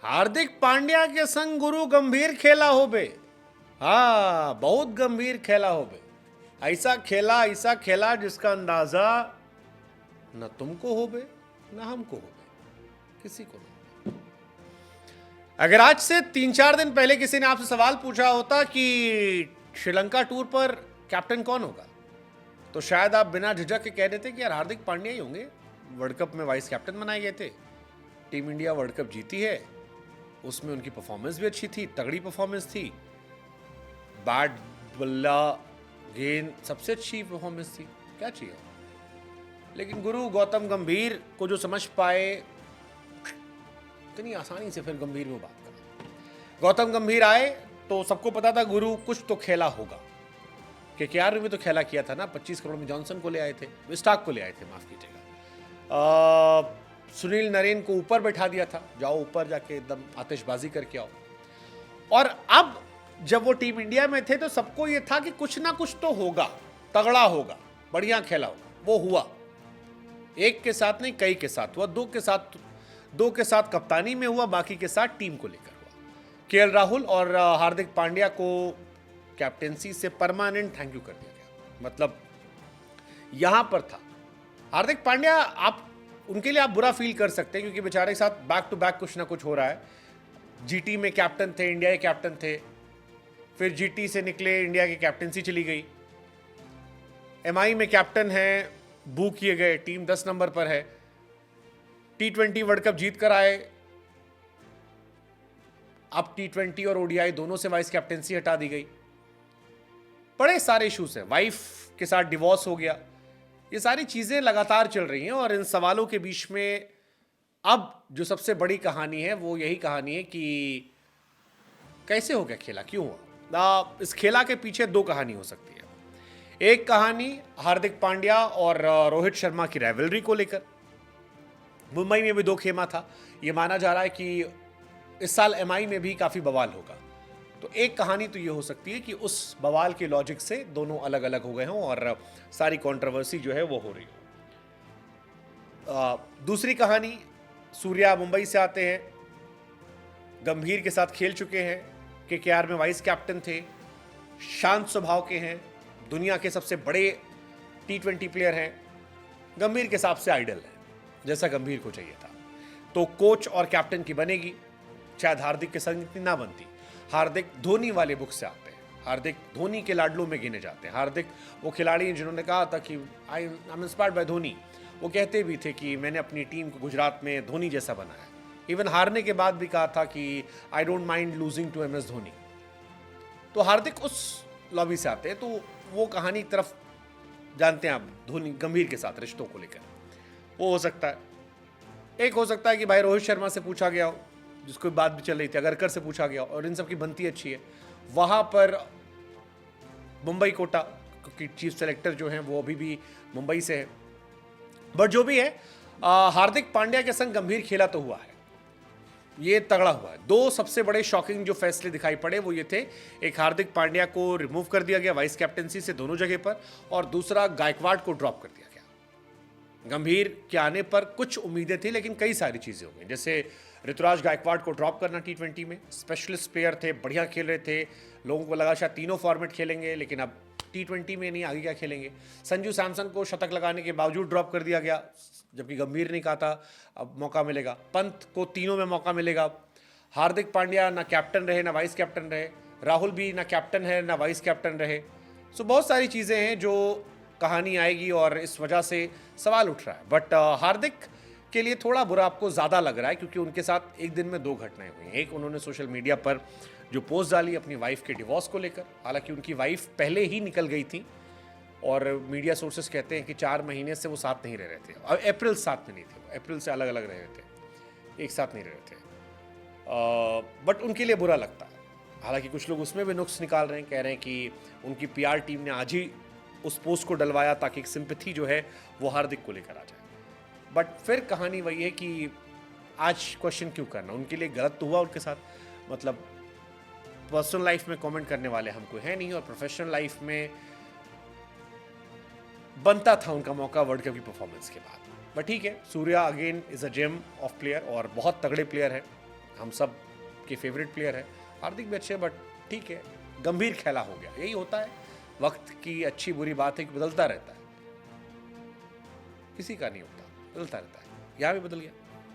हार्दिक पांड्या के संग गुरु गंभीर खेला हो बे। हाँ, बहुत गंभीर खेला हो बे। ऐसा खेला जिसका अंदाजा न तुमको हो बे न हमको हो बे, किसी को नहीं। अगर आज से 3-4 दिन पहले किसी ने आपसे सवाल पूछा होता कि श्रीलंका टूर पर कैप्टन कौन होगा, तो शायद आप बिना झिझक के कह देते कि यार हार्दिक पांड्या ही होंगे। वर्ल्ड कप में वाइस कैप्टन बनाए गए थे, टीम इंडिया वर्ल्ड कप जीती है, उसमें उनकी परफॉर्मेंस भी अच्छी थी, तगड़ी परफॉर्मेंस थी, बैट बल्ला गेंद सबसे अच्छी परफॉर्मेंस थी, क्या चाहिए। लेकिन गुरु गौतम गंभीर को जो समझ पाए, इतनी आसानी से फिर गंभीर में बात कर। गौतम गंभीर आए तो सबको पता था गुरु कुछ तो खेला होगा। केकेआर में भी तो खेला किया था ना, 25 करोड़ में जॉनसन को ले आए थे, स्टार्क को ले आए थे, माफ कीजिएगा। सुनील नरेन को ऊपर बैठा दिया था, जाओ ऊपर जाके एकदम आतिशबाजी करके आओ। और अब जब वो टीम इंडिया में थे तो सबको ये था कि कुछ ना कुछ तो होगा, तगड़ा होगा, बढ़िया खेला होगा। वो हुआ, एक के साथ नहीं कई के साथ हुआ, दो के साथ कप्तानी में हुआ, बाकी के साथ टीम को लेकर हुआ। केएल राहुल और हार्दिक पांड्या को कैप्टेंसी से परमानेंट थैंक यू कर दिया गया। मतलब यहां पर था हार्दिक पांड्या, आप उनके लिए आप बुरा फील कर सकते हैं क्योंकि बेचारे के साथ बैक टू बैक कुछ ना कुछ हो रहा है। जीटी में कैप्टन थे, इंडिया के कैप्टन थे, फिर जीटी से निकले, इंडिया की कैप्टनसी चली गई। एमआई में कैप्टन है, बू किए गए, टीम 10 नंबर पर है। T20 वर्ल्ड कप जीत कर आए, अब T20 और ओडीआई दोनों से वाइस कैप्टेंसी हटा दी गई। बड़े सारे इश्यूज हैं, वाइफ के साथ डिवोर्स हो गया, ये सारी चीजें लगातार चल रही हैं। और इन सवालों के बीच में अब जो सबसे बड़ी कहानी है वो यही कहानी है कि कैसे हो गया खेला, क्यों हुआ। इस खेला के पीछे दो कहानी हो सकती है। एक कहानी हार्दिक पांड्या और रोहित शर्मा की राइवलरी को लेकर। मुंबई में भी दो खेमा था, ये माना जा रहा है कि इस साल एमआई में भी काफी बवाल होगा। तो एक कहानी तो ये हो सकती है कि उस बवाल के लॉजिक से दोनों अलग अलग हो गए हों और सारी कंट्रोवर्सी जो है वो हो रही हो। दूसरी कहानी, सूर्या मुंबई से आते हैं, गंभीर के साथ खेल चुके हैं, केकेआर में वाइस कैप्टन थे, शांत स्वभाव के हैं, दुनिया के सबसे बड़े T20 प्लेयर हैं, गंभीर के हिसाब से आइडल है, जैसा गंभीर को चाहिए था। तो कोच और कैप्टन की बनेगी, शायद हार्दिक के संग इतनी ना बनती। हार्दिक धोनी वाले बुक से आते हैं, हार्दिक धोनी के लाडलों में गिने जाते हैं। हार्दिक वो खिलाड़ी हैं जिन्होंने कहा था कि I am inspired by Dhoni. वो कहते भी थे कि मैंने अपनी टीम को गुजरात में धोनी जैसा बनाया। इवन हारने के बाद भी कहा था कि I don't mind losing to MS Dhoni. तो हार्दिक उस लॉबी से आते हैं, तो वो कहानी की तरफ जानते हैं आप, धोनी गंभीर के साथ रिश्तों को लेकर। वो हो सकता है। एक हो सकता है कि भाई रोहित शर्मा से पूछा गया हो, जिसको बात भी चल रही थी, अगरकर से पूछा गया और इन सब की बनती अच्छी है, वहां पर मुंबई कोटा, क्योंकि चीफ सेलेक्टर जो हैं वो अभी भी मुंबई से है। बट जो भी है, हार्दिक पांड्या के संग गंभीर खेला तो हुआ है, ये तगड़ा हुआ है। दो सबसे बड़े शॉकिंग जो फैसले दिखाई पड़े वो ये थे, एक हार्दिक पांड्या को रिमूव कर दिया गया वाइस कैप्टनसी से दोनों जगह पर, और दूसरा गायकवाड़ को ड्रॉप कर दिया गया। गंभीर के आने पर कुछ उम्मीदें थी, लेकिन कई सारी चीजें हो गई, जैसे ऋतुराज गायकवाड़ को ड्रॉप करना T20 में, स्पेशलिस्ट प्लेयर थे, बढ़िया खेल रहे थे, लोगों को लगा शायद तीनों फॉर्मेट खेलेंगे, लेकिन अब T20 में नहीं, आगे क्या खेलेंगे। संजू सैमसन को शतक लगाने के बावजूद ड्रॉप कर दिया गया, जबकि गंभीर ने कहा था अब मौका मिलेगा। पंत को तीनों में मौका मिलेगा। हार्दिक पांड्या ना कैप्टन रहे ना वाइस कैप्टन रहे, राहुल भी ना कैप्टन है ना वाइस कैप्टन रहे। सो बहुत सारी चीज़ें हैं जो कहानी आएगी और इस वजह से सवाल उठ रहा है। बट हार्दिक के लिए थोड़ा बुरा आपको ज़्यादा लग रहा है क्योंकि उनके साथ एक दिन में दो घटनाएं हुई हैं। एक, उन्होंने सोशल मीडिया पर जो पोस्ट डाली अपनी वाइफ के डिवोर्स को लेकर, हालांकि उनकी वाइफ पहले ही निकल गई थी और मीडिया सोर्सेस कहते हैं कि 4 महीने से वो साथ नहीं रह रहे थे, और अप्रैल साथ में नहीं थे, अप्रैल से अलग अलग रह रहे थे, एक साथ नहीं रह रहे थे। बट उनके लिए बुरा लगता है। हालांकि कुछ लोग उसमें भी नुक्स निकाल रहे हैं, कह रहे हैं कि उनकी PR टीम ने आज ही उस पोस्ट को डलवाया ताकि एक सिंपैथी जो है वो हार्दिक को लेकर आ जाए। बट फिर कहानी वही है कि आज क्वेश्चन क्यों करना, उनके लिए गलत तो हुआ उनके साथ, मतलब पर्सनल लाइफ में कमेंट करने वाले हमको है नहीं, और प्रोफेशनल लाइफ में बनता था उनका मौका वर्ल्ड कप की परफॉर्मेंस के बाद। बट ठीक है, Surya again is a gem of player और बहुत तगड़े प्लेयर है। हम सब के फेवरेट प्लेयर है, हार्दिक भी अच्छे, बट ठीक है, गंभीर खेला हो गया। यही होता है, वक्त की अच्छी बुरी बात है कि बदलता रहता है, किसी का नहीं होता, बदलता रहता है, यहाँ भी बदल गया।